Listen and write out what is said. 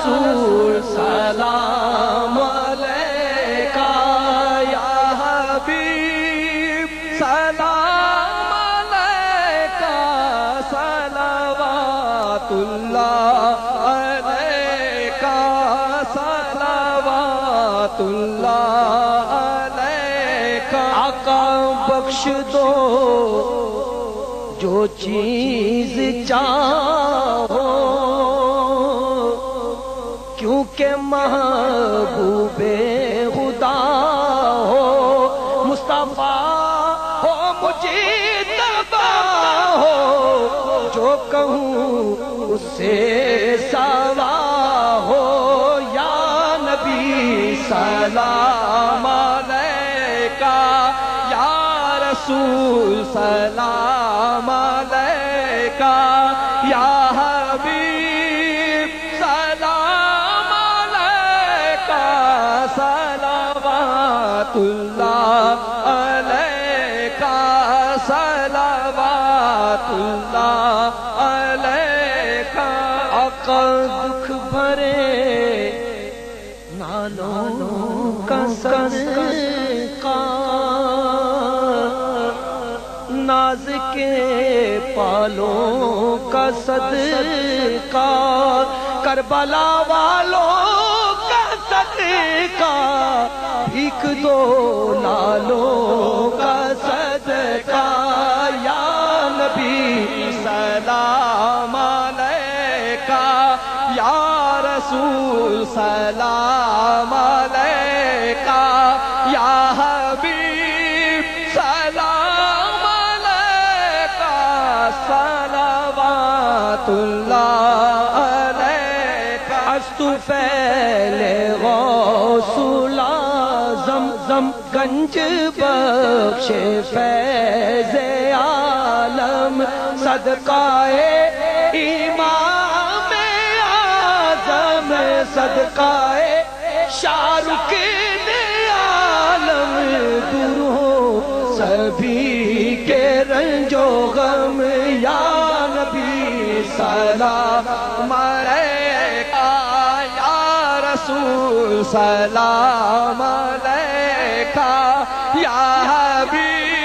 رسول سلام علیکہ یا حبیب سلام علیکہ صلوات اللہ علیکہ صلوات اللہ علیکہ آقا بخش دو جو چیز چاہو کیونکہ محبوب خدا ہو مصطفیٰ ہو مجتبی ہو جو کہوں اس سے سوا ہو یا نبی سلام علیکہ یا رسول سلام علیکہ یا حبیب سلام علیکہ صلوات اللہ علیکہ صلوات اللہ علیکہ آقا دکھ بھرے نالوں کا صدقہ ناز کے پالوں کا صدقہ کربلا والوں کا صدقہ بھیک دو لالوں کا صدقہ یا نبی سلام علیکہ یا رسول سلام علیکہ یا حبیب سلام علیکہ صلوات اللہ علیکہ استو پہلے غوث الاعظم زم گنج بخش فیض عالم صدقہ امام اعظم صدقہ شاہ رخ عالم دور ہو سبھی کے رنج و غم یا نبی سلام علیکہ یا رسول سلام علیکہ یا حبیب